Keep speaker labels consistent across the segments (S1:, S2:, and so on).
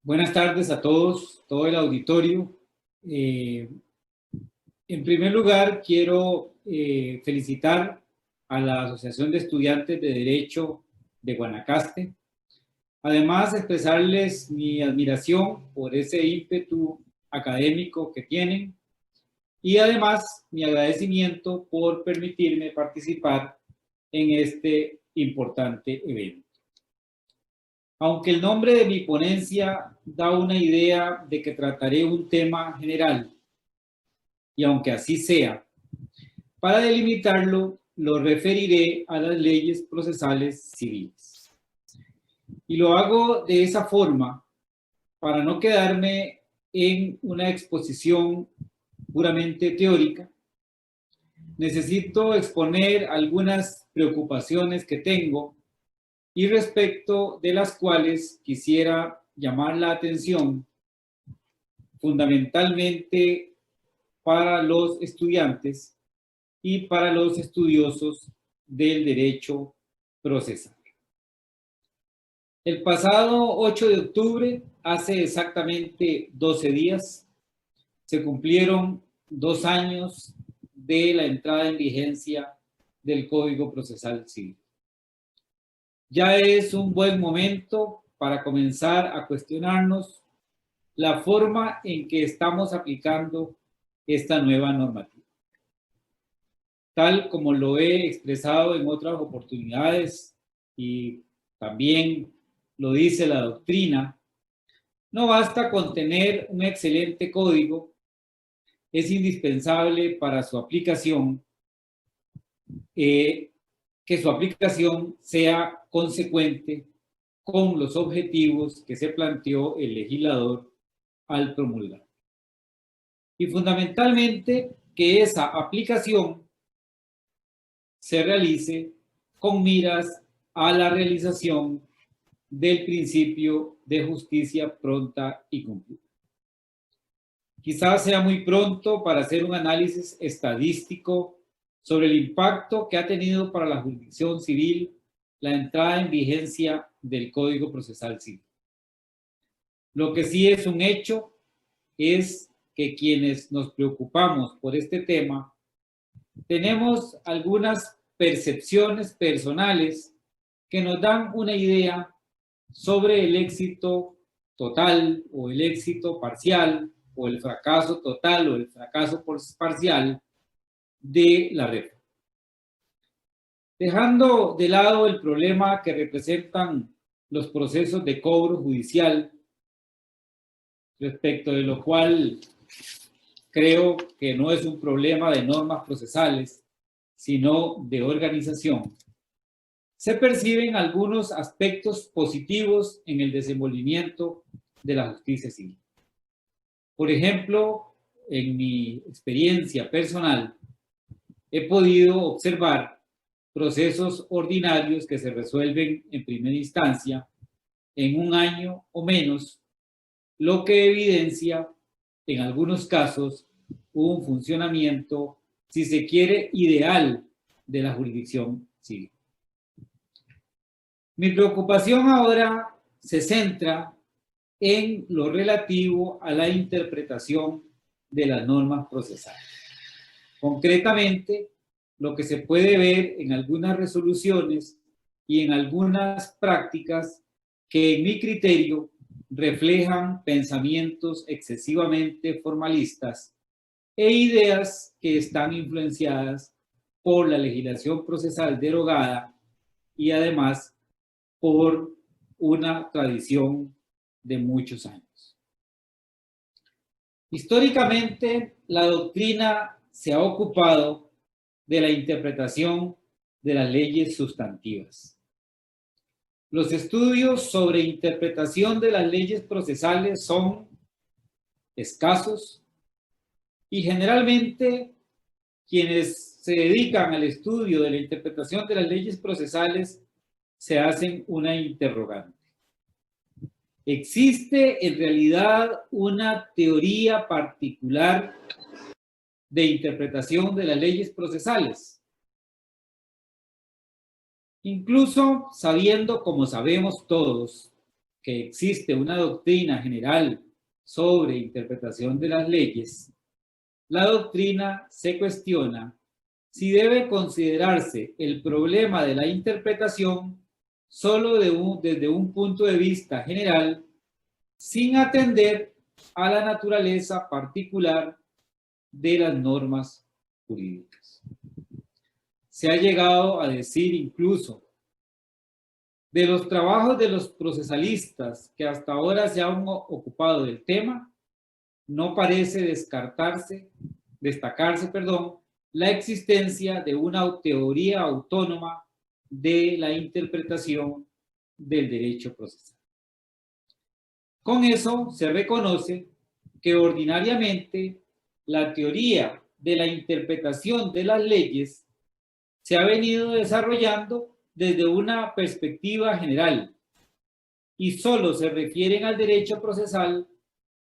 S1: Buenas tardes a todos, todo el auditorio. En primer lugar, quiero felicitar a la Asociación de Estudiantes de Derecho de Guanacaste. Además, expresarles mi admiración por ese ímpetu académico que tienen y además mi agradecimiento por permitirme participar en este importante evento. Aunque el nombre de mi ponencia da una idea de que trataré un tema general, y aunque así sea, para delimitarlo, lo referiré a las leyes procesales civiles. Y lo hago de esa forma para no quedarme en una exposición puramente teórica. Necesito exponer algunas preocupaciones que tengo y respecto de las cuales quisiera llamar la atención fundamentalmente para los estudiantes y para los estudiosos del derecho procesal. El pasado 8 de octubre, hace exactamente 12 días, se cumplieron 2 años de la entrada en vigencia del Código Procesal Civil. Ya es un buen momento para comenzar a cuestionarnos la forma en que estamos aplicando esta nueva normativa. Tal como lo he expresado en otras oportunidades y también lo dice la doctrina, no basta con tener un excelente código, es indispensable para su aplicación que su aplicación sea consecuente con los objetivos que se planteó el legislador al promulgar. Y fundamentalmente que esa aplicación se realice con miras a la realización del principio de justicia pronta y cumplida. Quizás sea muy pronto para hacer un análisis estadístico sobre el impacto que ha tenido para la jurisdicción civil la entrada en vigencia del Código Procesal Civil. Lo que sí es un hecho es que quienes nos preocupamos por este tema tenemos algunas percepciones personales que nos dan una idea sobre el éxito total o el éxito parcial o el fracaso total o el fracaso parcial de la reforma. Dejando de lado el problema que representan los procesos de cobro judicial, respecto de lo cual creo que no es un problema de normas procesales, sino de organización, se perciben algunos aspectos positivos en el desenvolvimiento de la justicia civil. Por ejemplo, en mi experiencia personal, he podido observar procesos ordinarios que se resuelven en primera instancia en un año o menos, lo que evidencia, en algunos casos, un funcionamiento, si se quiere, ideal de la jurisdicción civil. Mi preocupación ahora se centra en lo relativo a la interpretación de las normas procesales. Concretamente, lo que se puede ver en algunas resoluciones y en algunas prácticas que en mi criterio reflejan pensamientos excesivamente formalistas e ideas que están influenciadas por la legislación procesal derogada y además por una tradición de muchos años. Históricamente, la doctrina se ha ocupado de la interpretación de las leyes sustantivas. Los estudios sobre interpretación de las leyes procesales son escasos y generalmente quienes se dedican al estudio de la interpretación de las leyes procesales se hacen una interrogante. ¿Existe en realidad una teoría particular de interpretación de las leyes procesales? Incluso sabiendo, como sabemos todos, que existe una doctrina general sobre interpretación de las leyes, la doctrina se cuestiona si debe considerarse el problema de la interpretación solo desde un punto de vista general, sin atender a la naturaleza particular de las normas jurídicas. Se ha llegado a decir incluso de los trabajos de los procesalistas que hasta ahora se han ocupado del tema, no parece destacarse, la existencia de una teoría autónoma de la interpretación del derecho procesal. Con eso se reconoce que ordinariamente la teoría de la interpretación de las leyes se ha venido desarrollando desde una perspectiva general y solo se refieren al derecho procesal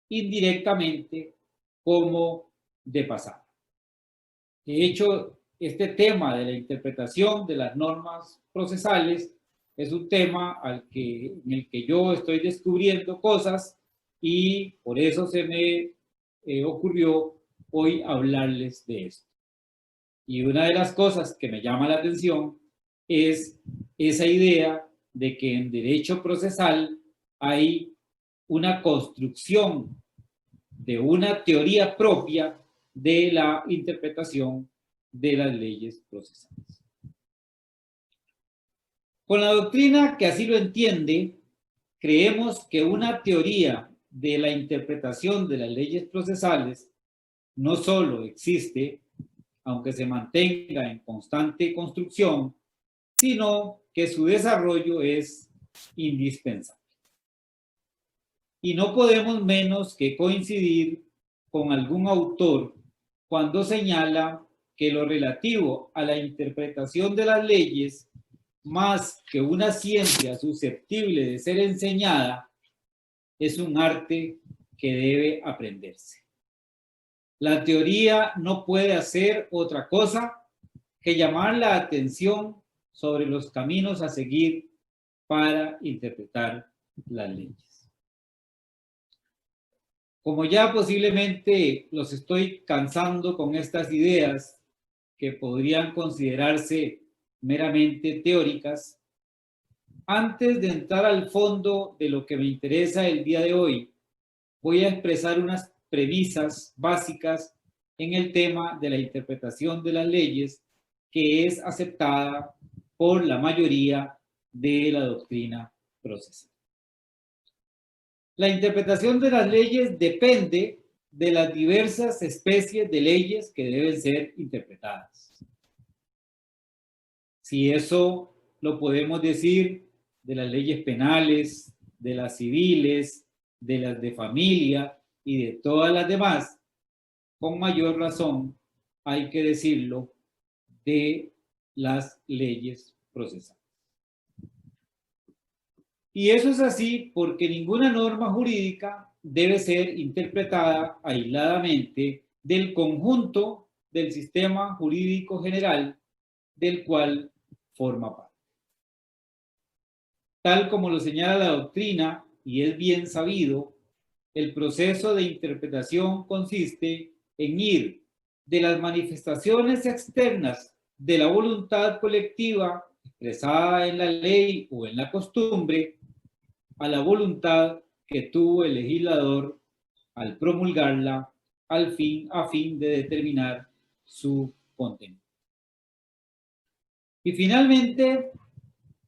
S1: indirectamente como de pasada. De hecho, este tema de la interpretación de las normas procesales es un tema en el que yo estoy descubriendo cosas y por eso se me ocurrió hoy hablarles de esto. Y una de las cosas que me llama la atención es esa idea de que en derecho procesal hay una construcción de una teoría propia de la interpretación de las leyes procesales. Con la doctrina que así lo entiende, creemos que una teoría de la interpretación de las leyes procesales no solo existe, aunque se mantenga en constante construcción, sino que su desarrollo es indispensable. Y no podemos menos que coincidir con algún autor cuando señala que lo relativo a la interpretación de las leyes, más que una ciencia susceptible de ser enseñada, es un arte que debe aprenderse. La teoría no puede hacer otra cosa que llamar la atención sobre los caminos a seguir para interpretar las leyes. Como ya posiblemente los estoy cansando con estas ideas que podrían considerarse meramente teóricas, antes de entrar al fondo de lo que me interesa el día de hoy, voy a expresar unas premisas básicas en el tema de la interpretación de las leyes que es aceptada por la mayoría de la doctrina procesal. La interpretación de las leyes depende de las diversas especies de leyes que deben ser interpretadas. Si eso lo podemos decir de las leyes penales, de las civiles, de las de familia y de todas las demás, con mayor razón hay que decirlo de las leyes procesales. Y eso es así porque ninguna norma jurídica debe ser interpretada aisladamente del conjunto del sistema jurídico general del cual forma parte. Tal como lo señala la doctrina, y es bien sabido, el proceso de interpretación consiste en ir de las manifestaciones externas de la voluntad colectiva expresada en la ley o en la costumbre a la voluntad que tuvo el legislador al promulgarla a fin de determinar su contenido. Y finalmente,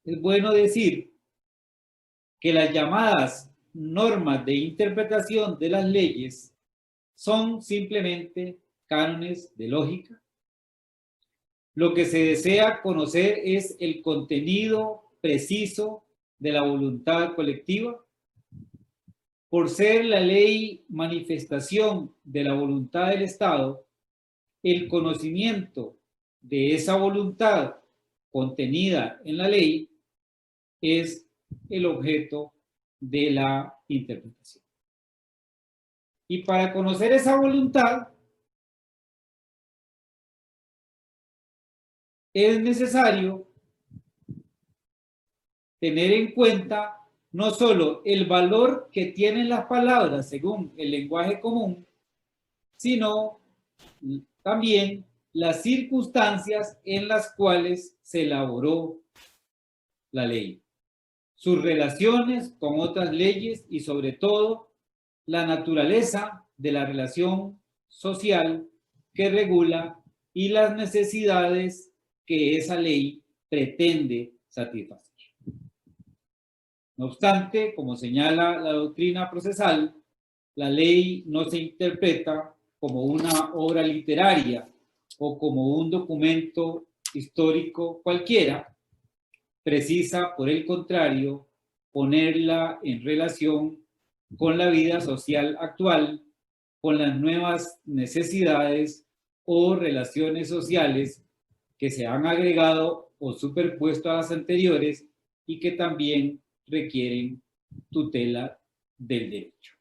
S1: es bueno decir que las llamadas normas de interpretación de las leyes son simplemente cánones de lógica. Lo que se desea conocer es el contenido preciso de la voluntad colectiva. Por ser la ley manifestación de la voluntad del Estado, el conocimiento de esa voluntad contenida en la ley es el objeto de la interpretación. Y para conocer esa voluntad es necesario tener en cuenta no solo el valor que tienen las palabras según el lenguaje común, sino también las circunstancias en las cuales se elaboró la ley, sus relaciones con otras leyes y sobre todo la naturaleza de la relación social que regula y las necesidades que esa ley pretende satisfacer. No obstante, como señala la doctrina procesal, la ley no se interpreta como una obra literaria o como un documento histórico cualquiera. Precisa, por el contrario, ponerla en relación con la vida social actual, con las nuevas necesidades o relaciones sociales que se han agregado o superpuesto a las anteriores y que también requieren tutela del derecho.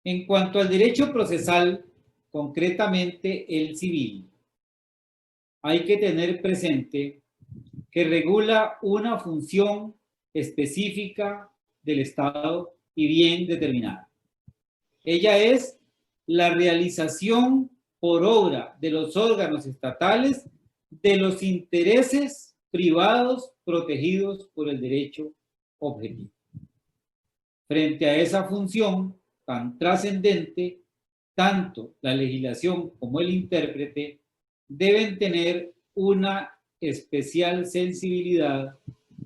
S1: En cuanto al derecho procesal, concretamente el civil, hay que tener presente que regula una función específica del Estado y bien determinada. Ella es la realización por obra de los órganos estatales de los intereses privados protegidos por el derecho objetivo. Frente a esa función tan trascendente, tanto la legislación como el intérprete deben tener una especial sensibilidad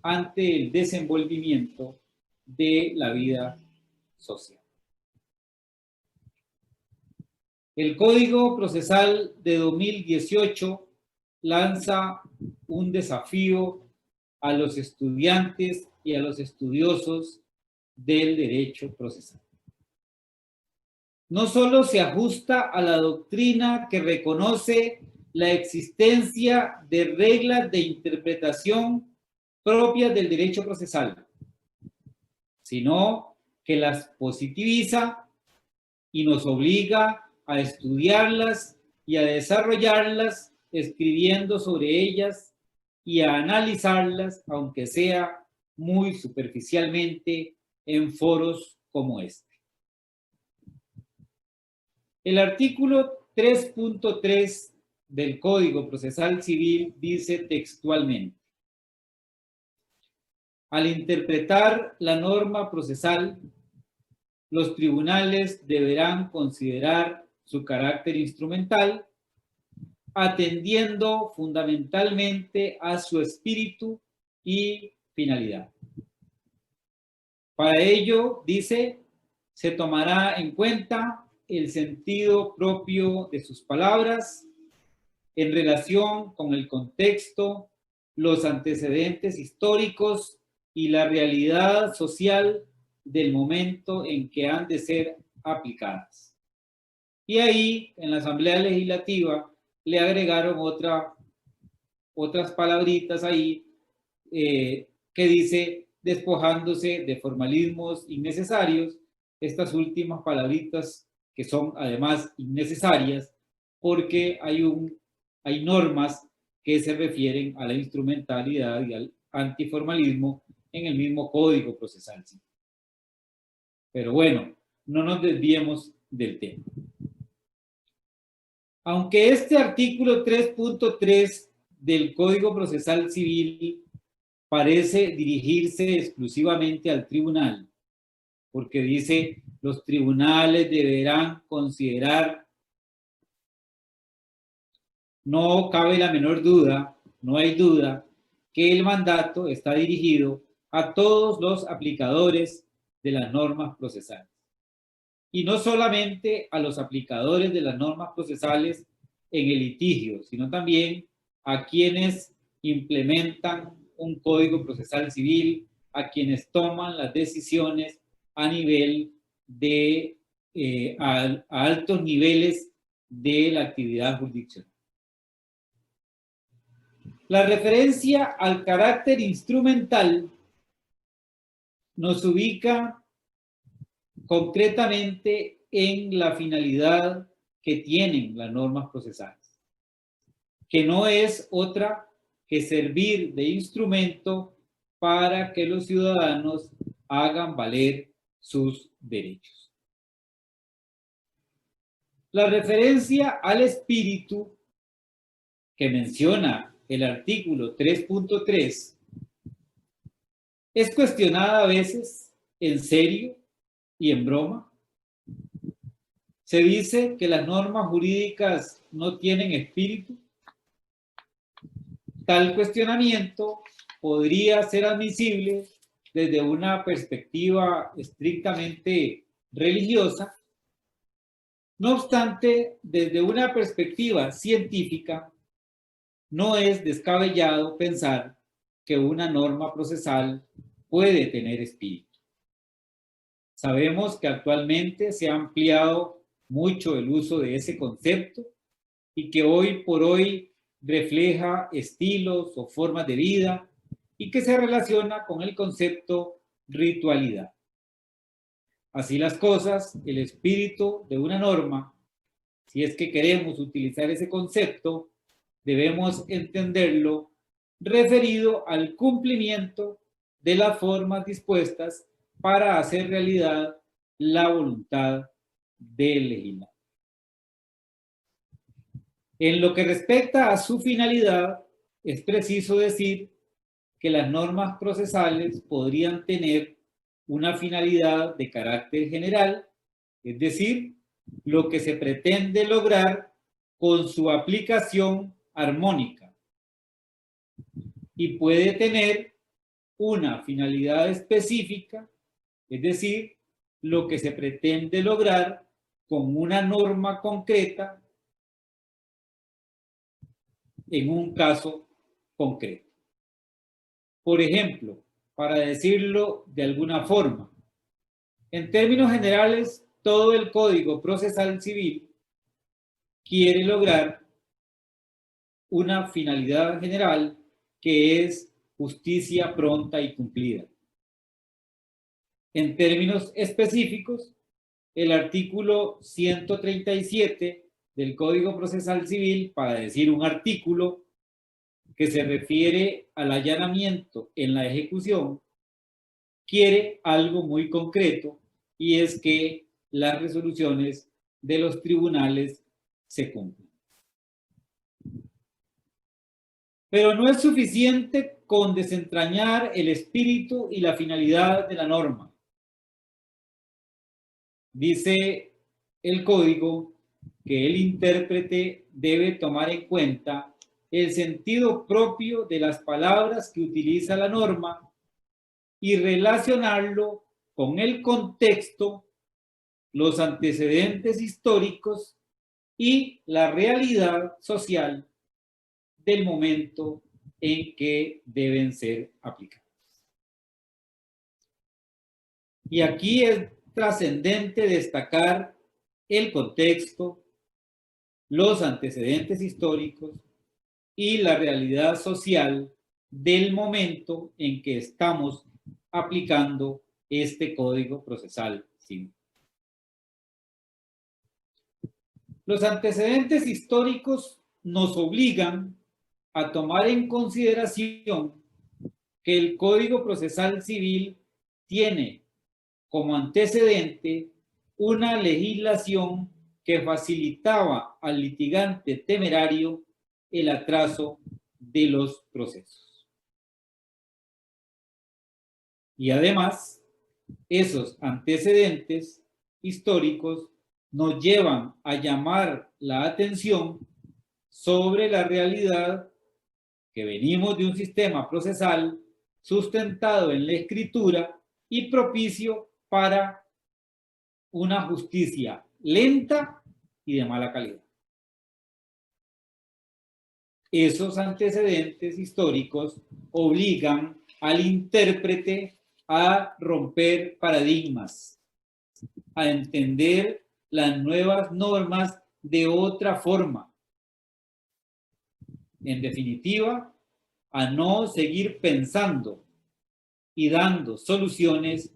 S1: ante el desenvolvimiento de la vida social. El Código Procesal de 2018 lanza un desafío a los estudiantes y a los estudiosos del derecho procesal. No solo se ajusta a la doctrina que reconoce la existencia de reglas de interpretación propias del derecho procesal, sino que las positiviza y nos obliga a estudiarlas y a desarrollarlas, escribiendo sobre ellas y a analizarlas, aunque sea muy superficialmente, en foros como este. El artículo 3.3 del Código Procesal Civil dice textualmente: al interpretar la norma procesal, los tribunales deberán considerar su carácter instrumental, atendiendo fundamentalmente a su espíritu y finalidad. Para ello, dice, se tomará en cuenta el sentido propio de sus palabras en relación con el contexto, los antecedentes históricos y la realidad social del momento en que han de ser aplicadas. Y ahí, en la Asamblea Legislativa, le agregaron otras palabritas ahí que dice, despojándose de formalismos innecesarios, estas últimas palabritas que son además innecesarias porque hay normas que se refieren a la instrumentalidad y al antiformalismo en el mismo Código Procesal. Pero bueno, no nos desviemos del tema. Aunque este artículo 3.3 del Código Procesal Civil parece dirigirse exclusivamente al tribunal, porque dice, los tribunales deberán considerar, no cabe la menor duda, no hay duda, que el mandato está dirigido a todos los aplicadores de las normas procesales. Y no solamente a los aplicadores de las normas procesales en el litigio, sino también a quienes implementan un código procesal civil, a quienes toman las decisiones a nivel de, a altos niveles de la actividad jurisdiccional. La referencia al carácter instrumental nos ubica concretamente en la finalidad que tienen las normas procesales, que no es otra que servir de instrumento para que los ciudadanos hagan valer sus derechos. La referencia al espíritu que menciona el artículo 3.3 es cuestionada a veces en serio y en broma. Se dice que las normas jurídicas no tienen espíritu. Tal cuestionamiento podría ser admisible desde una perspectiva estrictamente religiosa. No obstante, desde una perspectiva científica, no es descabellado pensar que una norma procesal puede tener espíritu. Sabemos que actualmente se ha ampliado mucho el uso de ese concepto y que hoy por hoy refleja estilos o formas de vida y que se relaciona con el concepto ritualidad. Así las cosas, el espíritu de una norma, si es que queremos utilizar ese concepto, debemos entenderlo referido al cumplimiento de las formas dispuestas para hacer realidad la voluntad del legislador. En lo que respecta a su finalidad, es preciso decir que las normas procesales podrían tener una finalidad de carácter general, es decir, lo que se pretende lograr con su aplicación armónica, y puede tener una finalidad específica, es decir, lo que se pretende lograr con una norma concreta en un caso concreto. Por ejemplo, para decirlo de alguna forma, en términos generales, todo el Código Procesal Civil quiere lograr una finalidad general que es justicia pronta y cumplida. En términos específicos, el artículo 137 del Código Procesal Civil, para decir un artículo que se refiere al allanamiento en la ejecución, quiere algo muy concreto, y es que las resoluciones de los tribunales se cumplan. Pero no es suficiente con desentrañar el espíritu y la finalidad de la norma. Dice el código que el intérprete debe tomar en cuenta el sentido propio de las palabras que utiliza la norma y relacionarlo con el contexto, los antecedentes históricos y la realidad social del momento en que deben ser aplicadas. Y aquí es trascendente destacar el contexto, los antecedentes históricos y la realidad social del momento en que estamos aplicando este Código Procesal Civil. Los antecedentes históricos nos obligan a tomar en consideración que el Código Procesal Civil tiene como antecedente una legislación que facilitaba al litigante temerario el atraso de los procesos. Y además, esos antecedentes históricos nos llevan a llamar la atención sobre la realidad que venimos de un sistema procesal sustentado en la escritura y propicio para una justicia lenta y de mala calidad. Esos antecedentes históricos obligan al intérprete a romper paradigmas, a entender las nuevas normas de otra forma. En definitiva, a no seguir pensando y dando soluciones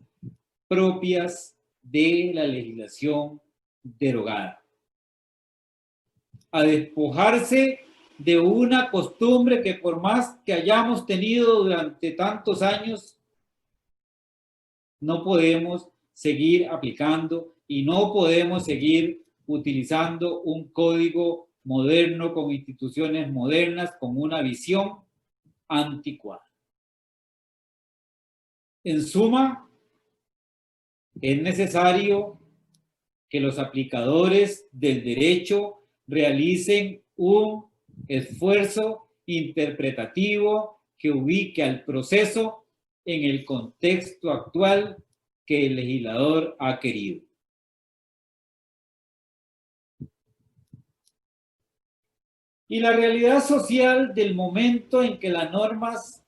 S1: propias de la legislación derogada. A despojarse de una costumbre que por más que hayamos tenido durante tantos años, no podemos seguir aplicando y no podemos seguir utilizando un código moderno con instituciones modernas, con una visión anticuada. En suma, es necesario que los aplicadores del derecho realicen un esfuerzo interpretativo que ubique al proceso en el contexto actual que el legislador ha querido. Y la realidad social del momento en que las normas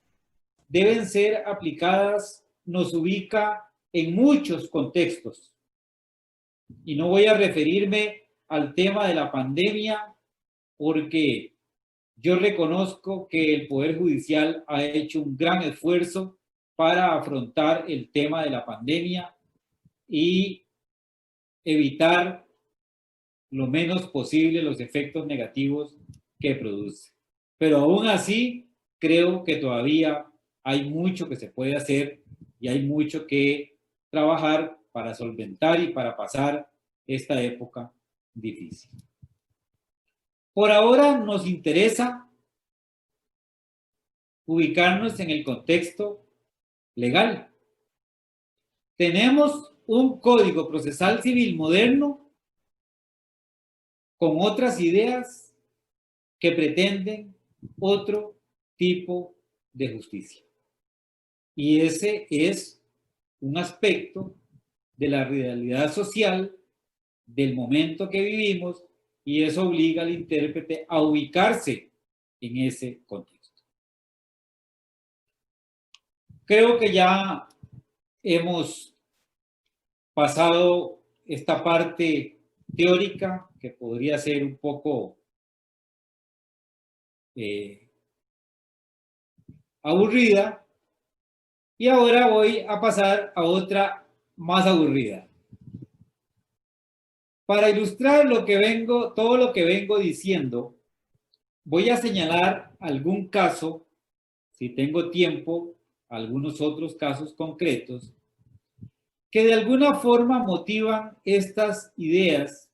S1: deben ser aplicadas nos ubica en muchos contextos. Y no voy a referirme al tema de la pandemia porque yo reconozco que el Poder Judicial ha hecho un gran esfuerzo para afrontar el tema de la pandemia y evitar lo menos posible los efectos negativos que produce. Pero aún así, creo que todavía hay mucho que se puede hacer y hay mucho que trabajar para solventar y para pasar esta época difícil. Por ahora nos interesa ubicarnos en el contexto legal. Tenemos un Código Procesal Civil moderno con otras ideas que pretenden otro tipo de justicia. Y ese es un aspecto de la realidad social del momento que vivimos y eso obliga al intérprete a ubicarse en ese contexto. Creo que ya hemos pasado esta parte teórica que podría ser un poco aburrida y ahora voy a pasar a otra más aburrida. Para ilustrar todo lo que vengo diciendo, voy a señalar algún caso, si tengo tiempo, algunos otros casos concretos, que de alguna forma motivan estas ideas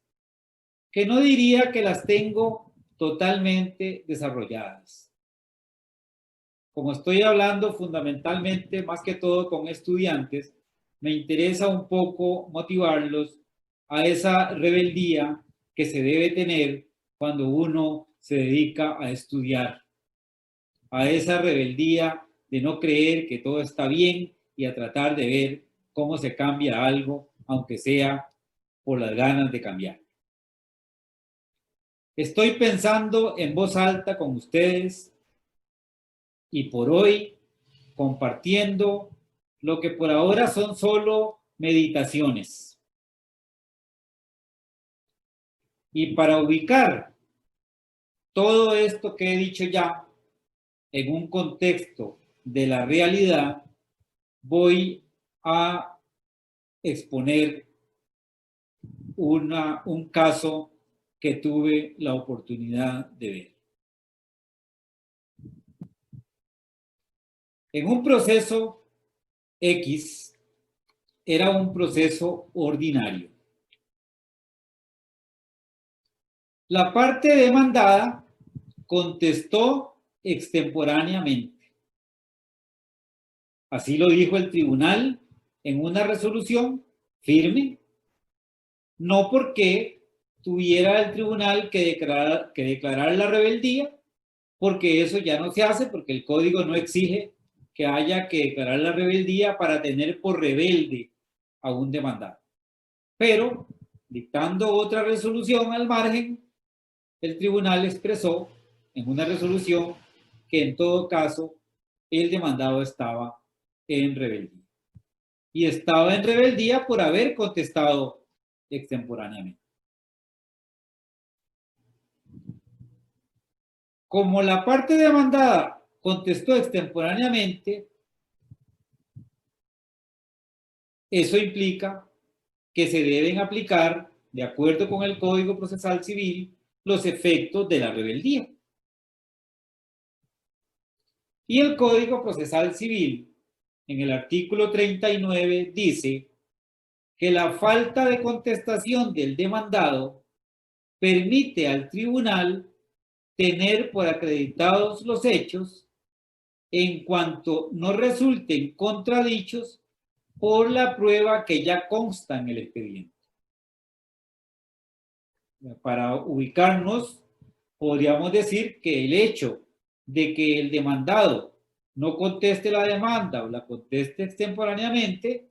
S1: que no diría que las tengo totalmente desarrolladas. Como estoy hablando fundamentalmente, más que todo con estudiantes, me interesa un poco motivarlos a esa rebeldía que se debe tener cuando uno se dedica a estudiar, a esa rebeldía de no creer que todo está bien y a tratar de ver cómo se cambia algo, aunque sea por las ganas de cambiar. Estoy pensando en voz alta con ustedes y por hoy compartiendo lo que por ahora son solo meditaciones. Y para ubicar todo esto que he dicho ya en un contexto de la realidad, voy a exponer un caso que tuve la oportunidad de ver. En un proceso X, era un proceso ordinario. La parte demandada contestó extemporáneamente. Así lo dijo el tribunal en una resolución firme, no porque tuviera el tribunal que declarar la rebeldía, porque eso ya no se hace, porque el código no exige que haya que declarar la rebeldía para tener por rebelde a un demandado. Pero, dictando otra resolución al margen, el tribunal expresó en una resolución que en todo caso el demandado estaba en rebeldía. Y estaba en rebeldía por haber contestado extemporáneamente. Como la parte demandada contestó extemporáneamente, eso implica que se deben aplicar, de acuerdo con el Código Procesal Civil, los efectos de la rebeldía. Y el Código Procesal Civil, en el artículo 39, dice que la falta de contestación del demandado permite al tribunal tener por acreditados los hechos en cuanto no resulten contradichos por la prueba que ya consta en el expediente. Para ubicarnos, podríamos decir que el hecho de que el demandado no conteste la demanda o la conteste extemporáneamente,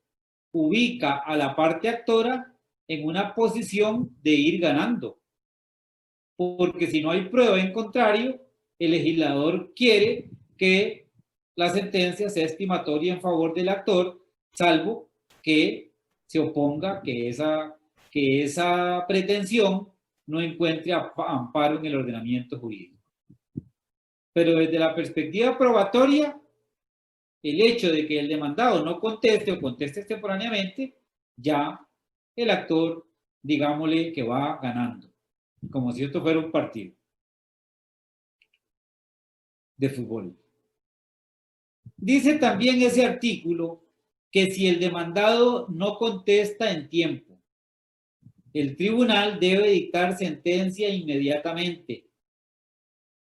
S1: ubica a la parte actora en una posición de ir ganando. Porque si no hay prueba en contrario, el legislador quiere que la sentencia sea estimatoria en favor del actor, salvo que se oponga, que esa pretensión no encuentre amparo en el ordenamiento jurídico. Pero desde la perspectiva probatoria, el hecho de que el demandado no conteste o conteste extemporáneamente, ya el actor, digámosle que va ganando, como si esto fuera un partido de fútbol. Dice también ese artículo que si el demandado no contesta en tiempo, el tribunal debe dictar sentencia inmediatamente,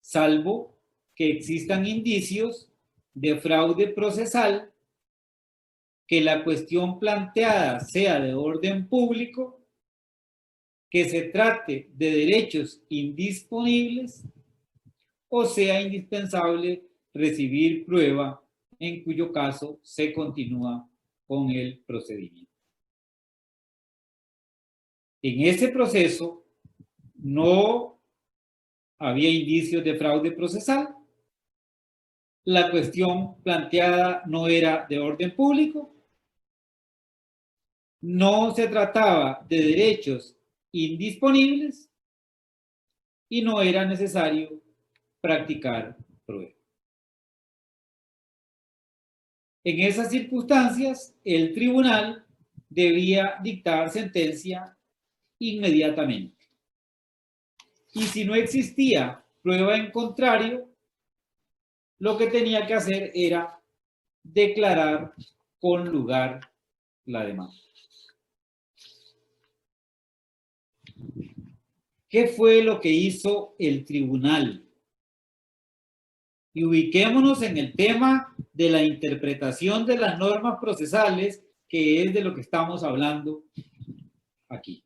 S1: salvo que existan indicios de fraude procesal, que la cuestión planteada sea de orden público, que se trate de derechos indisponibles o sea indispensable recibir prueba, en cuyo caso se continúa con el procedimiento. En ese proceso no había indicios de fraude procesal, la cuestión planteada no era de orden público, no se trataba de derechos indisponibles y no era necesario practicar prueba. En esas circunstancias, el tribunal debía dictar sentencia inmediatamente. Y si no existía prueba en contrario, lo que tenía que hacer era declarar con lugar la demanda. ¿Qué fue lo que hizo el tribunal? Y ubiquémonos en el tema de la interpretación de las normas procesales, que es de lo que estamos hablando aquí.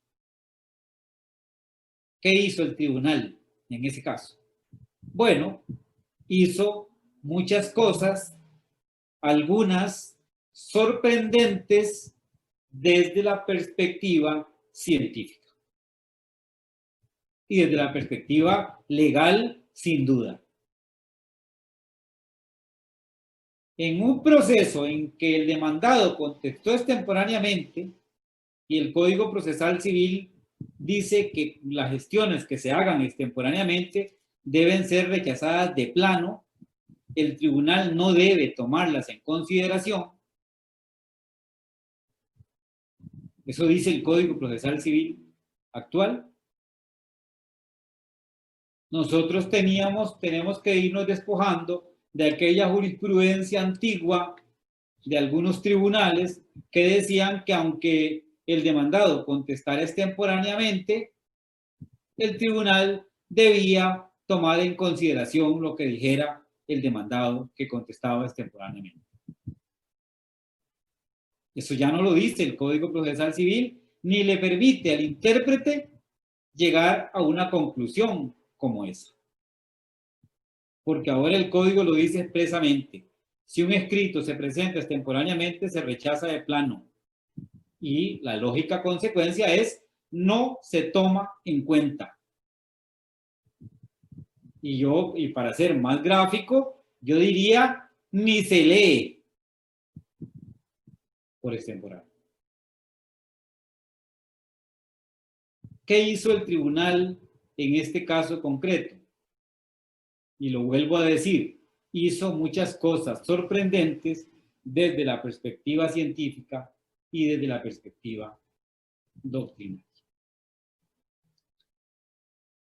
S1: ¿Qué hizo el tribunal en ese caso? Bueno, hizo muchas cosas, algunas sorprendentes desde la perspectiva científica y desde la perspectiva legal, sin duda. En un proceso en que el demandado contestó extemporáneamente y el Código Procesal Civil dice que las gestiones que se hagan extemporáneamente deben ser rechazadas de plano, el tribunal no debe tomarlas en consideración. Eso dice el Código Procesal Civil actual. Nosotros tenemos que irnos despojando de aquella jurisprudencia antigua de algunos tribunales que decían que aunque el demandado contestara extemporáneamente, el tribunal debía tomar en consideración lo que dijera el demandado que contestaba extemporáneamente. Eso ya no lo dice el Código Procesal Civil, ni le permite al intérprete llegar a una conclusión como esa. Porque ahora el código lo dice expresamente. Si un escrito se presenta extemporáneamente, se rechaza de plano. Y la lógica consecuencia es, no se toma en cuenta. Y para ser más gráfico, yo diría, ni se lee por extemporáneo. ¿Qué hizo el tribunal en este caso concreto? Y lo vuelvo a decir, hizo muchas cosas sorprendentes desde la perspectiva científica y desde la perspectiva doctrinaria.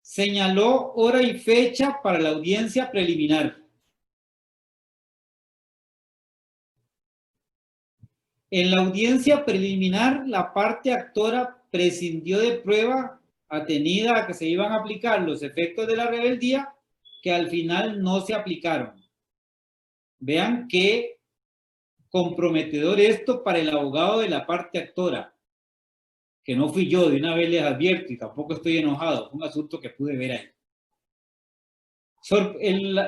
S1: Señaló hora y fecha para la audiencia preliminar. En la audiencia preliminar, la parte actora prescindió de prueba atenida a que se iban a aplicar los efectos de la rebeldía que al final no se aplicaron. Vean qué comprometedor esto para el abogado de la parte actora, que no fui yo, de una vez les advierto y tampoco estoy enojado, fue un asunto que pude ver ahí.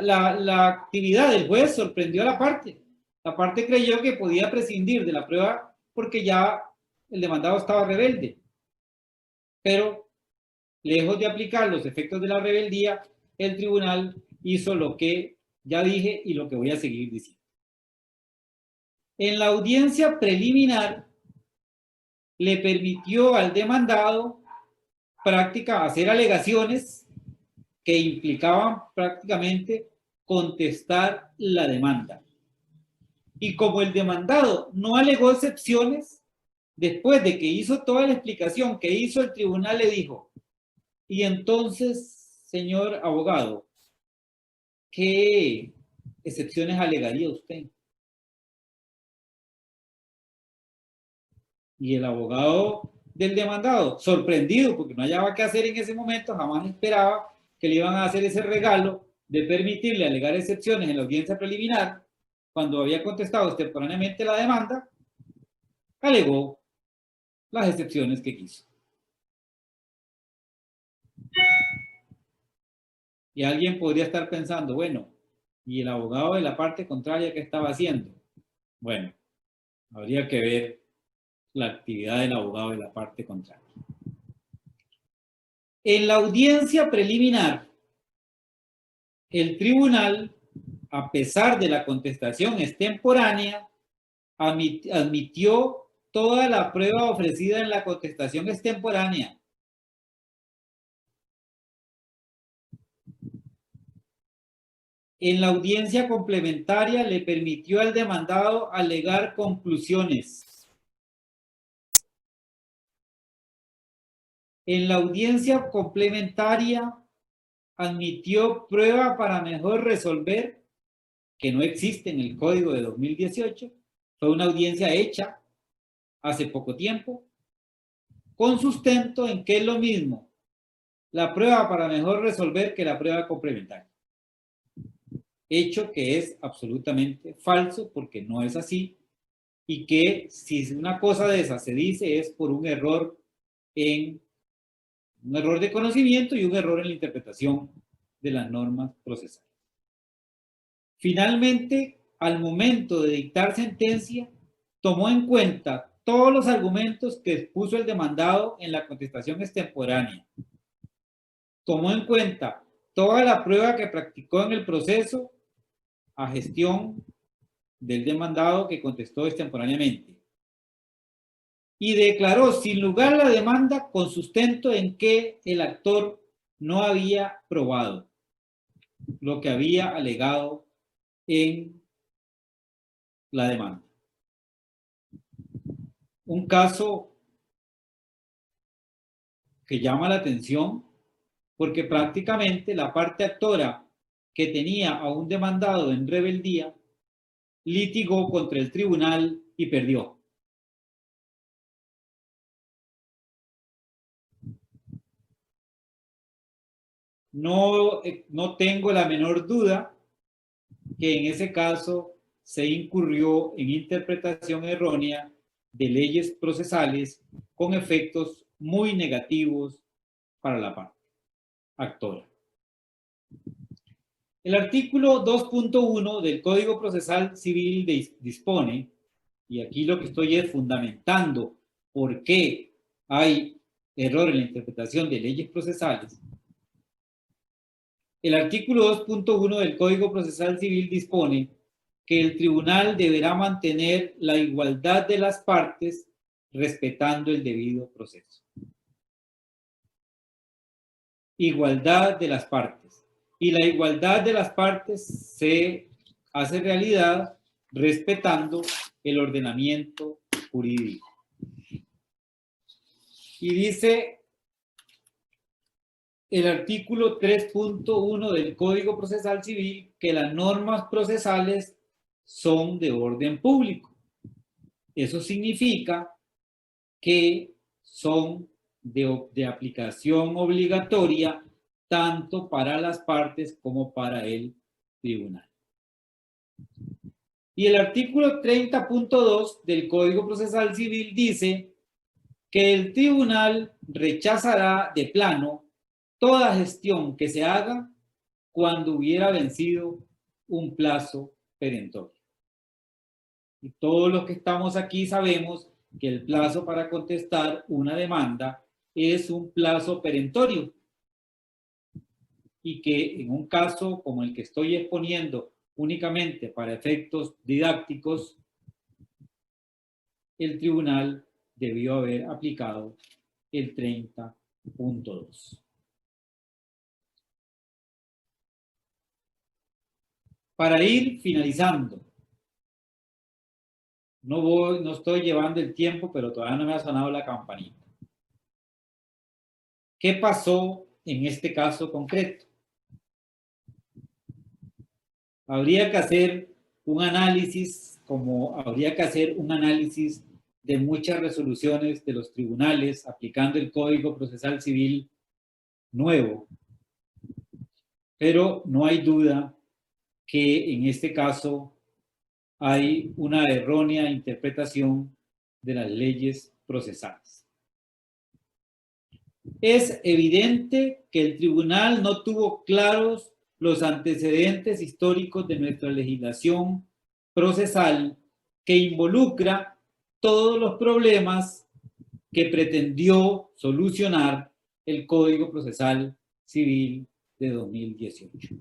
S1: La actividad del juez sorprendió a la parte. La parte creyó que podía prescindir de la prueba porque ya el demandado estaba rebelde. Pero, lejos de aplicar los efectos de la rebeldía, el tribunal hizo lo que ya dije y lo que voy a seguir diciendo. En la audiencia preliminar, le permitió al demandado hacer alegaciones que implicaban prácticamente contestar la demanda. Y como el demandado no alegó excepciones, después de que hizo toda la explicación que hizo, el tribunal le dijo: y entonces, señor abogado, ¿qué excepciones alegaría usted? Y el abogado del demandado, sorprendido porque no hallaba qué hacer en ese momento, jamás esperaba que le iban a hacer ese regalo de permitirle alegar excepciones en la audiencia preliminar, cuando había contestado extemporáneamente la demanda, alegó las excepciones que quiso. Y alguien podría estar pensando, bueno, ¿y el abogado de la parte contraria qué estaba haciendo? Bueno, habría que ver la actividad del abogado de la parte contraria. En la audiencia preliminar, el tribunal, a pesar de la contestación extemporánea, admitió toda la prueba ofrecida en la contestación extemporánea. En la audiencia complementaria le permitió al demandado alegar conclusiones. En la audiencia complementaria admitió prueba para mejor resolver, que no existe en el Código de 2018. Fue una audiencia hecha hace poco tiempo, con sustento en que es lo mismo la prueba para mejor resolver que la prueba complementaria. Hecho que es absolutamente falso porque no es así, y que si una cosa de esa se dice es por un error de conocimiento y un error en la interpretación de las normas procesales. Finalmente, al momento de dictar sentencia, tomó en cuenta todos los argumentos que expuso el demandado en la contestación extemporánea. Tomó en cuenta toda la prueba que practicó en el proceso a gestión del demandado que contestó extemporáneamente. Y declaró sin lugar la demanda con sustento en que el actor no había probado lo que había alegado en la demanda. Un caso que llama la atención porque prácticamente la parte actora que tenía a un demandado en rebeldía litigó contra el tribunal y perdió. No tengo la menor duda que en ese caso se incurrió en interpretación errónea de leyes procesales con efectos muy negativos para la parte actora. El artículo 2.1 del Código Procesal Civil dispone, y aquí lo que estoy es fundamentando por qué hay error en la interpretación de leyes procesales. El artículo 2.1 del Código Procesal Civil dispone que el tribunal deberá mantener la igualdad de las partes respetando el debido proceso. Igualdad de las partes. Y la igualdad de las partes se hace realidad respetando el ordenamiento jurídico. Y dice el artículo 3.1 del Código Procesal Civil que las normas procesales son de orden público. Eso significa que son de aplicación obligatoria tanto para las partes como para el tribunal. Y el artículo 30.2 del Código Procesal Civil dice que el tribunal rechazará de plano toda gestión que se haga cuando hubiera vencido un plazo perentorio. Y todos los que estamos aquí sabemos que el plazo para contestar una demanda es un plazo perentorio. Y que en un caso como el que estoy exponiendo únicamente para efectos didácticos, el tribunal debió haber aplicado el 30.2. Para ir finalizando, no estoy llevando el tiempo, pero todavía no me ha sonado la campanita. ¿Qué pasó en este caso concreto? Habría que hacer un análisis, como habría que hacer un análisis de muchas resoluciones de los tribunales aplicando el Código Procesal Civil nuevo. Pero no hay duda que en este caso hay una errónea interpretación de las leyes procesales. Es evidente que el tribunal no tuvo claros los antecedentes históricos de nuestra legislación procesal que involucra todos los problemas que pretendió solucionar el Código Procesal Civil de 2018.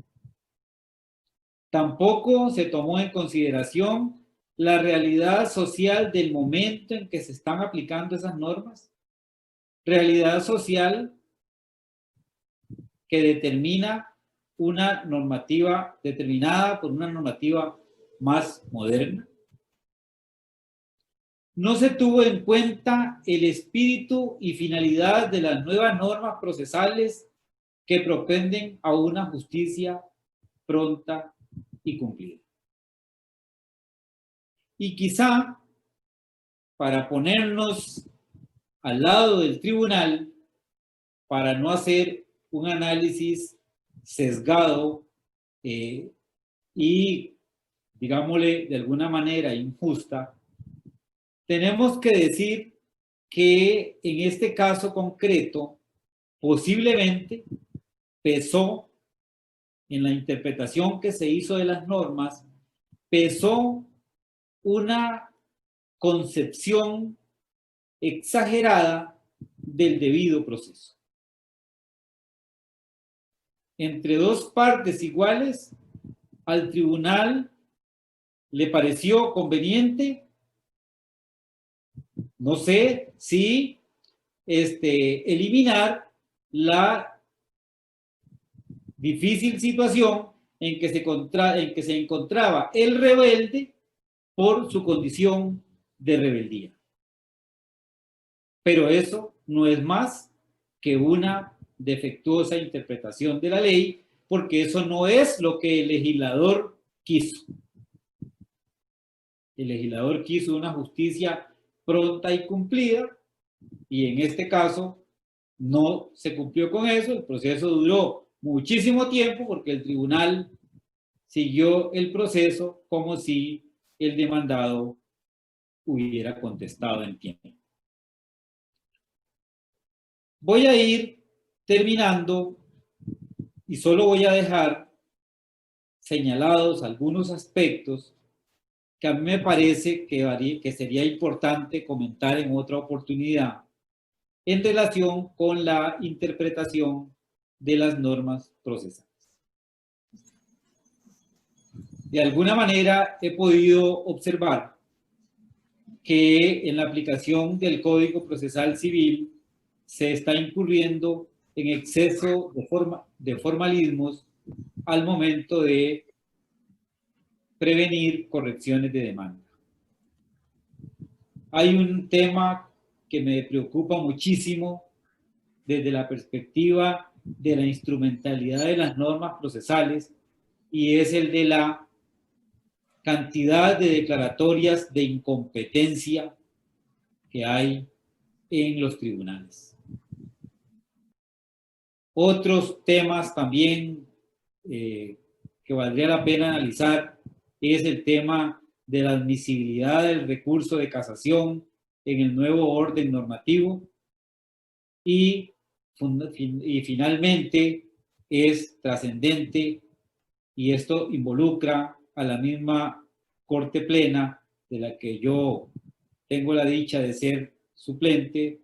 S1: Tampoco se tomó en consideración la realidad social del momento en que se están aplicando esas normas. Realidad social que determina una normativa determinada por una normativa más moderna. No se tuvo en cuenta el espíritu y finalidad de las nuevas normas procesales que propenden a una justicia pronta y cumplida. Y quizá, para ponernos al lado del tribunal, para no hacer un análisis sesgado y, digámosle, de alguna manera injusta, tenemos que decir que en este caso concreto, posiblemente pesó en la interpretación que se hizo de las normas, pesó una concepción exagerada del debido proceso. Entre dos partes iguales, al tribunal le pareció conveniente, no sé si eliminar la difícil situación en que se encontraba el rebelde por su condición de rebeldía. Pero eso no es más que una defectuosa interpretación de la ley, porque eso no es lo que el legislador quiso. El legislador quiso una justicia pronta y cumplida, y en este caso no se cumplió con eso. El proceso duró muchísimo tiempo porque el tribunal siguió el proceso como si el demandado hubiera contestado en tiempo. Voy a ir terminando y solo voy a dejar señalados algunos aspectos que a mí me parece que sería importante comentar en otra oportunidad en relación con la interpretación de las normas procesales. De alguna manera he podido observar que en la aplicación del Código Procesal Civil se está incurriendo en exceso de formalismos al momento de prevenir correcciones de demanda. Hay un tema que me preocupa muchísimo desde la perspectiva de la instrumentalidad de las normas procesales, y es el de la cantidad de declaratorias de incompetencia que hay en los tribunales. Otros temas también que valdría la pena analizar es el tema de la admisibilidad del recurso de casación en el nuevo orden normativo y finalmente es trascendente, y esto involucra a la misma Corte Plena, de la que yo tengo la dicha de ser suplente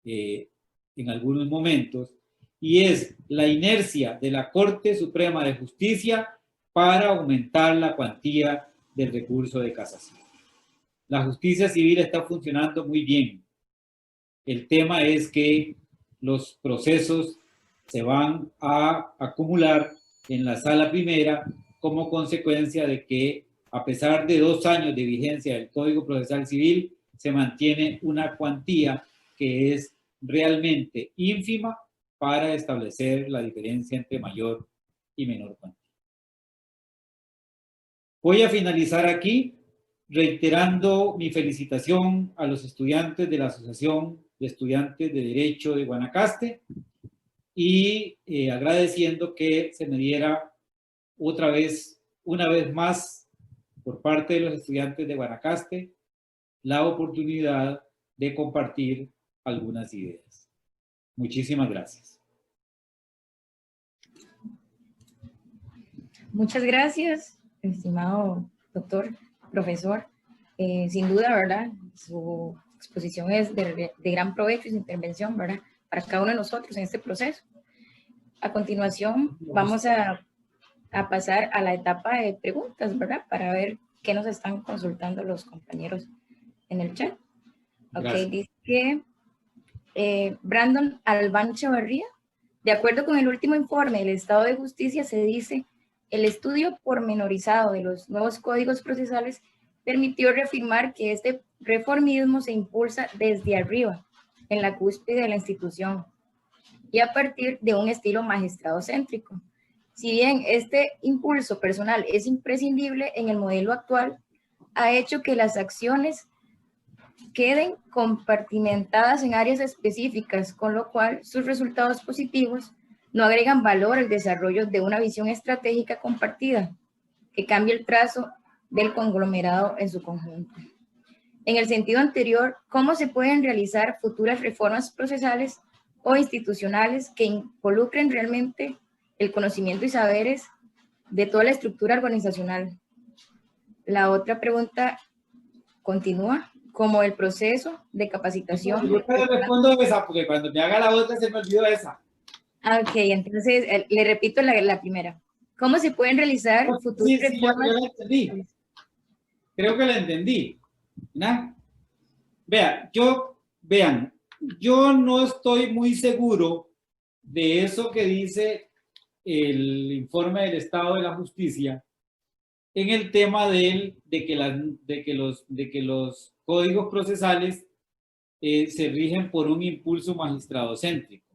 S1: en algunos momentos, y es la inercia de la Corte Suprema de Justicia para aumentar la cuantía del recurso de casación. La justicia civil está funcionando muy bien. El tema es que los procesos se van a acumular en la sala primera como consecuencia de que, a pesar de 2 años de vigencia del Código Procesal Civil, se mantiene una cuantía que es realmente ínfima para establecer la diferencia entre mayor y menor cuantía. Voy a finalizar aquí reiterando mi felicitación a los estudiantes de la Asociación de Estudiantes de Derecho de Guanacaste y agradeciendo que se me diera una vez más, por parte de los estudiantes de Guanacaste, la oportunidad de compartir algunas ideas. Muchísimas gracias.
S2: Muchas gracias, estimado doctor, profesor. Sin duda, ¿verdad? Su exposición es de gran provecho y su intervención, ¿verdad? Para cada uno de nosotros en este proceso. A continuación, vamos a pasar a la etapa de preguntas, ¿verdad? Para ver qué nos están consultando los compañeros en el chat.
S1: Gracias.
S2: Ok, dice que Brandon Albán Chavarría, de acuerdo con el último informe del Estado de Justicia, se dice: el estudio pormenorizado de los nuevos códigos procesales permitió reafirmar que este reformismo se impulsa desde arriba, en la cúspide de la institución, y a partir de un estilo magistradocéntrico. Si bien este impulso personal es imprescindible en el modelo actual, ha hecho que las acciones queden compartimentadas en áreas específicas, con lo cual sus resultados positivos no agregan valor al desarrollo de una visión estratégica compartida que cambie el trazo del conglomerado en su conjunto. En el sentido anterior, ¿cómo se pueden realizar futuras reformas procesales o institucionales que involucren realmente el conocimiento y saberes de toda la estructura organizacional? La otra pregunta continúa, como el proceso de capacitación.
S1: Yo te respondo esa, porque cuando me haga la otra se me olvidó esa.
S2: Ok, entonces le repito la primera. ¿Cómo se pueden realizar futuras reformas?
S1: Yo la entendí. Creo que la entendí. ¿No? Vean, yo no estoy muy seguro de eso que dice el informe del Estado de la Justicia en el tema de que los códigos procesales se rigen por un impulso magistradocéntrico.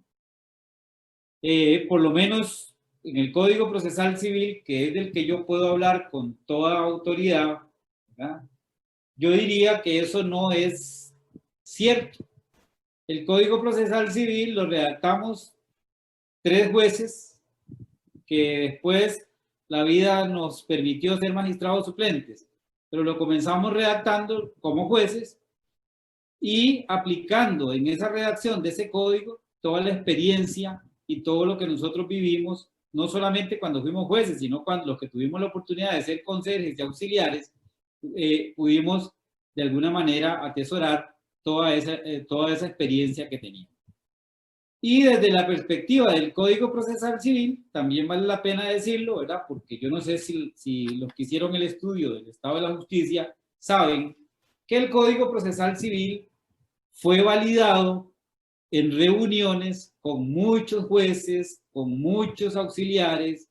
S1: Por lo menos en el Código Procesal Civil, que es del que yo puedo hablar con toda autoridad, ¿verdad? Yo diría que eso no es cierto. El Código Procesal Civil lo redactamos 3 jueces que después la vida nos permitió ser magistrados suplentes, pero lo comenzamos redactando como jueces y aplicando en esa redacción de ese código toda la experiencia y todo lo que nosotros vivimos, no solamente cuando fuimos jueces, sino cuando los que tuvimos la oportunidad de ser conserjes y auxiliares, pudimos de alguna manera atesorar toda esa experiencia que teníamos. Y desde la perspectiva del Código Procesal Civil, también vale la pena decirlo, ¿verdad? Porque yo no sé si los que hicieron el estudio del Estado de la Justicia saben que el Código Procesal Civil fue validado en reuniones con muchos jueces, con muchos auxiliares,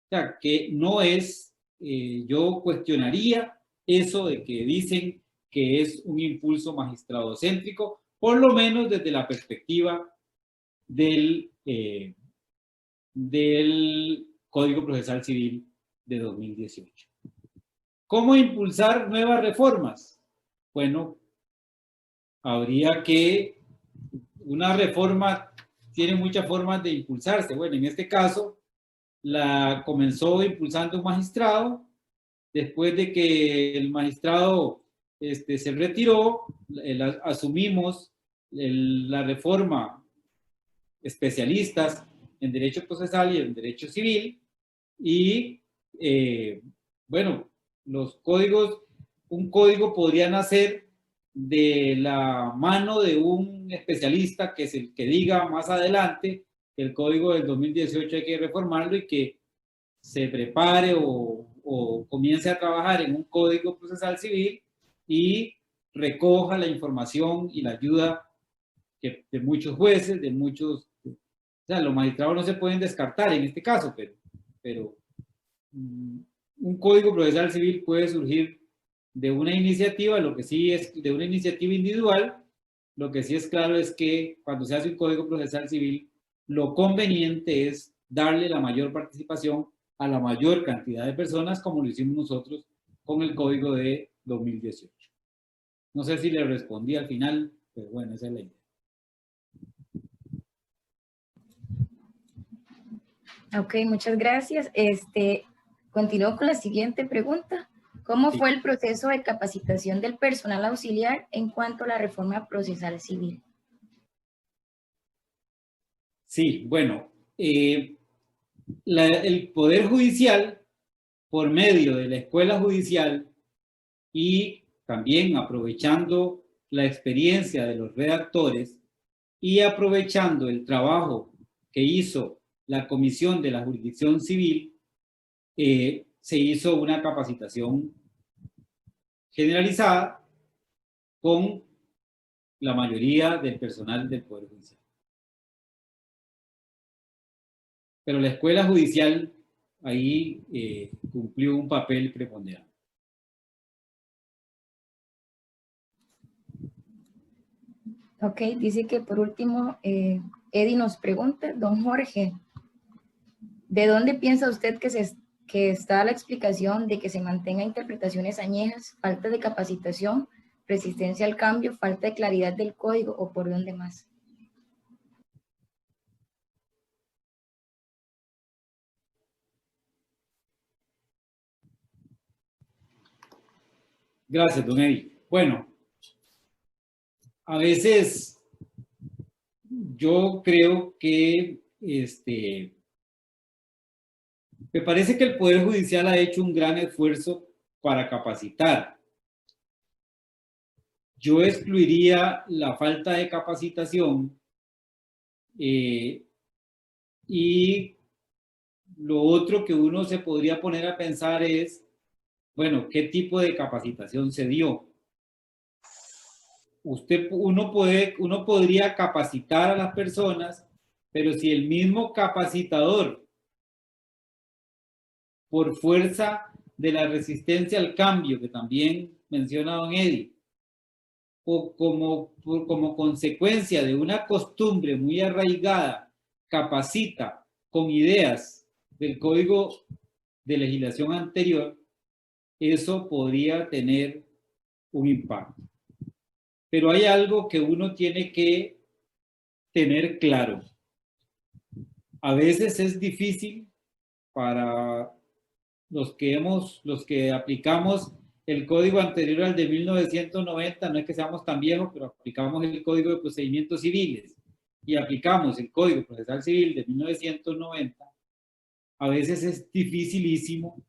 S1: o sea, que no es, yo cuestionaría eso de que dicen que es un impulso magistradocéntrico, por lo menos desde la perspectiva del Código Procesal Civil de 2018. ¿Cómo impulsar nuevas reformas? Bueno, habría que, una reforma tiene muchas formas de impulsarse. Bueno, en este caso, la comenzó impulsando un magistrado. Después de que el magistrado se retiró, asumimos la reforma especialistas en derecho procesal y en derecho civil, y bueno, los códigos, un código podría nacer de la mano de un especialista que es el que diga más adelante que el código del 2018 hay que reformarlo, y que se prepare o comience a trabajar en un código procesal civil y recoja la información y la ayuda de muchos jueces, de muchos, o sea, los magistrados no se pueden descartar en este caso, pero un código procesal civil puede surgir de una iniciativa, lo que sí es de una iniciativa individual. Lo que sí es claro es que cuando se hace un código procesal civil, lo conveniente es darle la mayor participación a la mayor cantidad de personas, como lo hicimos nosotros con el código de 2018. No sé si le respondí al final, pero bueno, esa es la idea.
S2: Ok, muchas gracias. Continúo con la siguiente pregunta. ¿Cómo fue el proceso de capacitación del personal auxiliar en cuanto a la reforma procesal civil?
S1: Sí, bueno, el Poder Judicial, por medio de la Escuela Judicial y también aprovechando la experiencia de los redactores y aprovechando el trabajo que hizo la Comisión de la Jurisdicción Civil, se hizo una capacitación generalizada con la mayoría del personal del Poder Judicial. Pero la Escuela Judicial ahí cumplió un papel preponderante.
S2: Ok, dice que por último, Eddie nos pregunta, don Jorge, ¿de dónde piensa usted que está la explicación de que se mantenga interpretaciones añejas, falta de capacitación, resistencia al cambio, falta de claridad del código o por dónde más?
S1: Gracias, don Eddie. Bueno, a veces yo creo que me parece que el Poder Judicial ha hecho un gran esfuerzo para capacitar. Yo excluiría la falta de capacitación y lo otro que uno se podría poner a pensar es, bueno, ¿qué tipo de capacitación se dio? Uno podría capacitar a las personas, pero si el mismo capacitador, por fuerza de la resistencia al cambio que también menciona don Eddie, o como consecuencia de una costumbre muy arraigada, capacita con ideas del código de legislación anterior, eso podría tener un impacto. Pero hay algo que uno tiene que tener claro. A veces es difícil para los que aplicamos el código anterior al de 1990, no es que seamos tan viejos, pero aplicamos el Código de Procedimientos Civiles y aplicamos el Código Procesal Civil de 1990, a veces es dificilísimo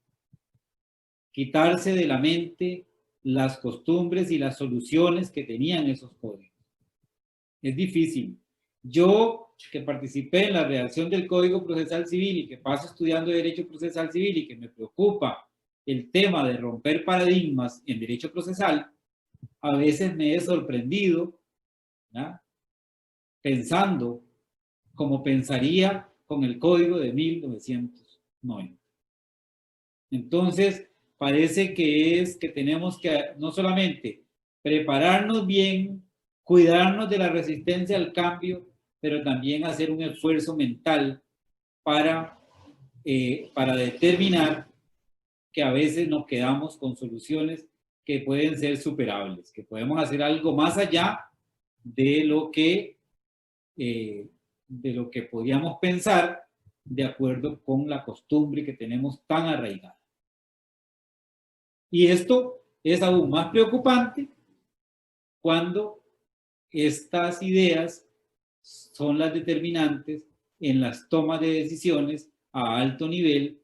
S1: quitarse de la mente las costumbres y las soluciones que tenían esos códigos. Es difícil. Yo, que participé en la redacción del Código Procesal Civil y que paso estudiando Derecho Procesal Civil y que me preocupa el tema de romper paradigmas en derecho procesal, a veces me he sorprendido, ¿no?, pensando como pensaría con el Código de 1990. Entonces, parece que tenemos que no solamente prepararnos bien, cuidarnos de la resistencia al cambio, pero también hacer un esfuerzo mental para determinar que a veces nos quedamos con soluciones que pueden ser superables, que podemos hacer algo más allá de lo que podíamos pensar de acuerdo con la costumbre que tenemos tan arraigada. Y esto es aún más preocupante cuando estas ideas son las determinantes en las tomas de decisiones a alto nivel,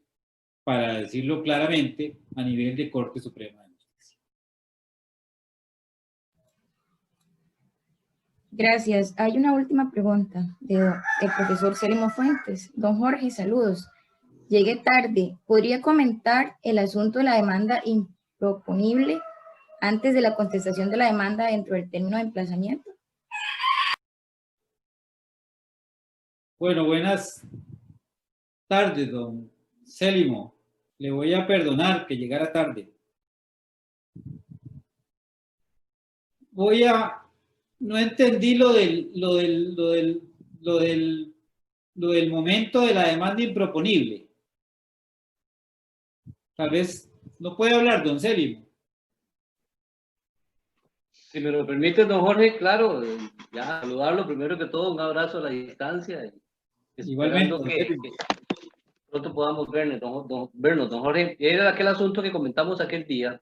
S1: para decirlo claramente, a nivel de Corte Suprema de Justicia.
S2: Gracias. Hay una última pregunta del profesor Célimo Fuentes. Don Jorge, saludos. Llegué tarde. ¿Podría comentar el asunto de la demanda improponible antes de la contestación de la demanda dentro del término de emplazamiento?
S1: Bueno, buenas tardes, don Célimo. Le voy a perdonar que llegara tarde. No entendí lo del momento de la demanda improponible. Tal vez no puede hablar, don Célimo.
S3: Si me lo permite, don Jorge, claro, ya saludarlo primero que todo, un abrazo a la distancia.
S1: Igualmente,
S3: que pronto podamos vernos, don Jorge. Era aquel asunto que comentamos aquel día.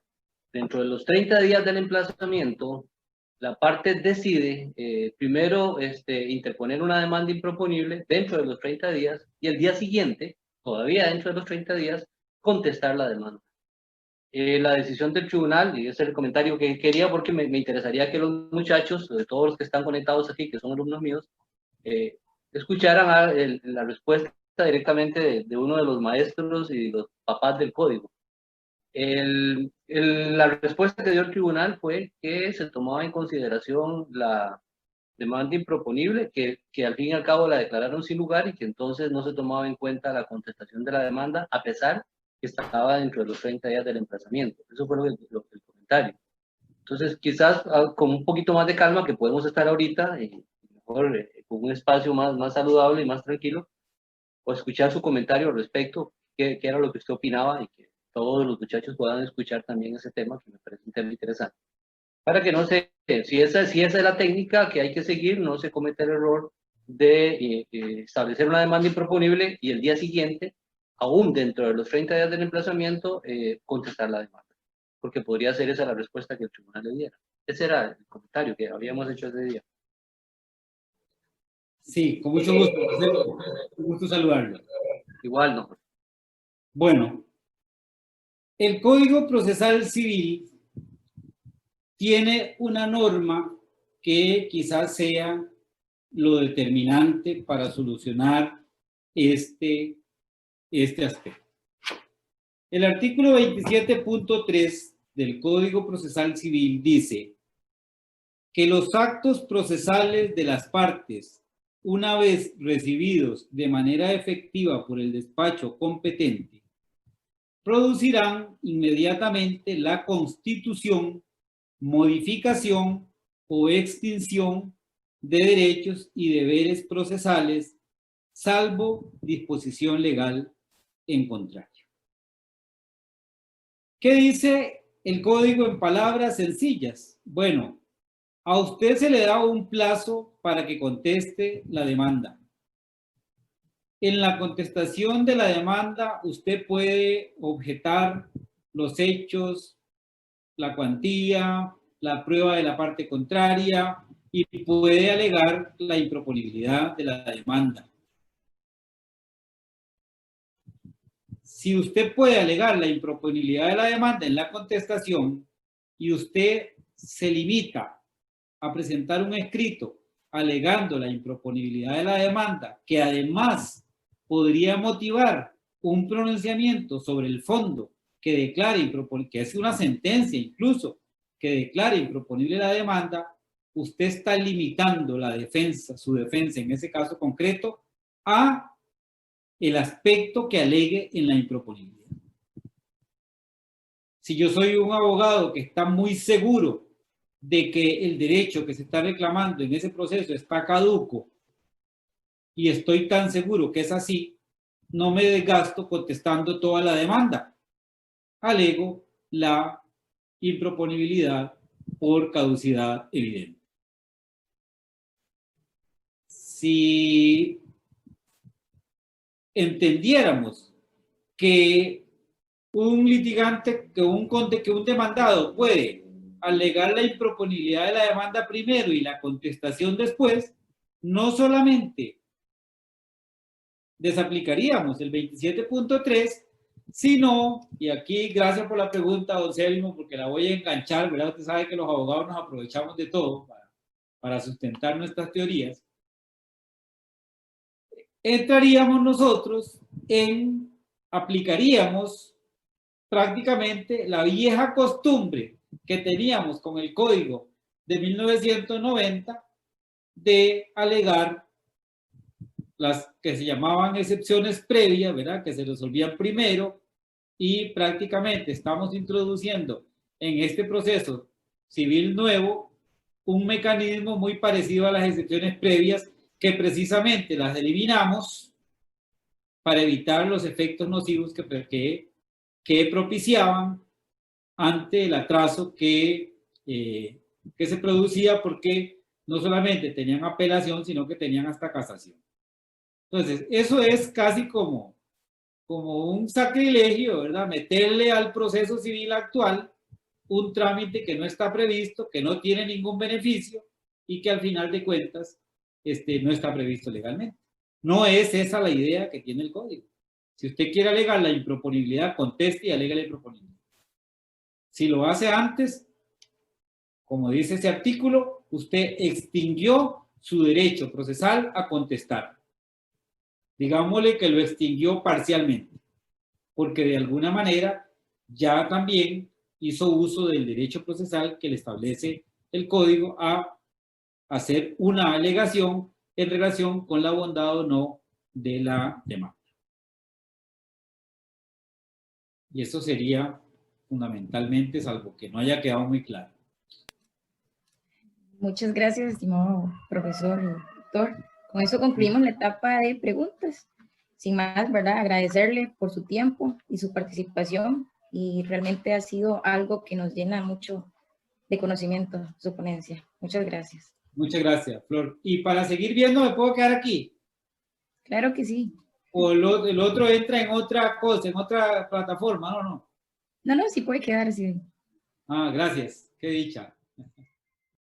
S3: Dentro de los 30 días del emplazamiento, la parte decide primero interponer una demanda improponible dentro de los 30 días y el día siguiente, todavía dentro de los 30 días, contestar la demanda. La decisión del tribunal, y ese es el comentario que quería porque me interesaría que los muchachos, de todos los que están conectados aquí, que son alumnos míos, escucharan la respuesta directamente de uno de los maestros y los papás del código. La respuesta que dio el tribunal fue que se tomaba en consideración la demanda improponible, que al fin y al cabo la declararon sin lugar y que entonces no se tomaba en cuenta la contestación de la demanda, a pesar que estaba dentro de los 30 días del emplazamiento. Eso fue el comentario. Entonces, quizás con un poquito más de calma, que podemos estar ahorita, mejor con un espacio más saludable y más tranquilo, o escuchar su comentario al respecto, qué era lo que usted opinaba, y que todos los muchachos puedan escuchar también ese tema, que me parece un tema interesante. Para que no se, si esa es la técnica que hay que seguir, no se cometa el error de establecer una demanda improponible y el día siguiente, aún dentro de los 30 días del emplazamiento, contestar la demanda, porque podría ser esa la respuesta que el tribunal le diera. Ese era el comentario que habíamos hecho ese día.
S1: Sí, con mucho gusto. Un gusto saludarlo.
S3: Igual, no.
S1: Bueno, el Código Procesal Civil tiene una norma que quizás sea lo determinante para solucionar este aspecto. El artículo 27.3 del Código Procesal Civil dice que los actos procesales de las partes, una vez recibidos de manera efectiva por el despacho competente, producirán inmediatamente la constitución, modificación o extinción de derechos y deberes procesales, salvo disposición legal en contrario. ¿Qué dice el código en palabras sencillas? Bueno, a usted se le da un plazo para que conteste la demanda. En la contestación de la demanda, usted puede objetar los hechos, la cuantía, la prueba de la parte contraria y puede alegar la improponibilidad de la demanda. Si usted puede alegar la improponibilidad de la demanda en la contestación y usted se limita a presentar un escrito alegando la improponibilidad de la demanda, que además podría motivar un pronunciamiento sobre el fondo que declare improponible, que es una sentencia incluso, que declare improponible la demanda, usted está limitando la defensa, su defensa en ese caso concreto, a el aspecto que alegue en la improponibilidad. Si yo soy un abogado que está muy seguro de que el derecho que se está reclamando en ese proceso está caduco y estoy tan seguro que es así, no me desgasto contestando toda la demanda. alego la improponibilidad por caducidad evidente. Si entendiéramos que un litigante, que un demandado puede alegar la improponibilidad de la demanda primero y la contestación después, no solamente desaplicaríamos el 27.3, sino, y aquí gracias por la pregunta, don Célimo, porque la voy a enganchar, ¿verdad? Usted sabe que los abogados nos aprovechamos de todo para sustentar nuestras teorías. Entraríamos nosotros aplicaríamos prácticamente la vieja costumbre que teníamos con el código de 1990 de alegar las que se llamaban excepciones previas, ¿verdad? Que se resolvían primero, y prácticamente estamos introduciendo en este proceso civil nuevo un mecanismo muy parecido a las excepciones previas, que precisamente las eliminamos para evitar los efectos nocivos que propiciaban ante el atraso que se producía, porque no solamente tenían apelación, sino que tenían hasta casación. Entonces, eso es casi como un sacrilegio, ¿verdad? Meterle al proceso civil actual un trámite que no está previsto, que no tiene ningún beneficio y que al final de cuentas no está previsto legalmente. No es esa la idea que tiene el código. Si usted quiere alegar la improponibilidad, conteste y alegue la improponibilidad. Si lo hace antes, como dice ese artículo, usted extinguió su derecho procesal a contestar. Digámosle que lo extinguió parcialmente, porque de alguna manera ya también hizo uso del derecho procesal que le establece el código a hacer una alegación en relación con la bondad o no de la demanda. Y eso sería fundamentalmente, salvo que no haya quedado muy claro.
S2: Muchas gracias, estimado profesor y doctor. Con eso concluimos la etapa de preguntas. Sin más, ¿verdad? Agradecerle por su tiempo y su participación, y realmente ha sido algo que nos llena mucho de conocimiento, su ponencia. Muchas gracias.
S1: Muchas gracias, Flor. Y para seguir viendo, ¿me puedo quedar aquí?
S2: Claro que sí.
S1: ¿O el otro entra en otra cosa, en otra plataforma? No,
S2: sí puede quedar así.
S1: Ah, gracias. Qué dicha.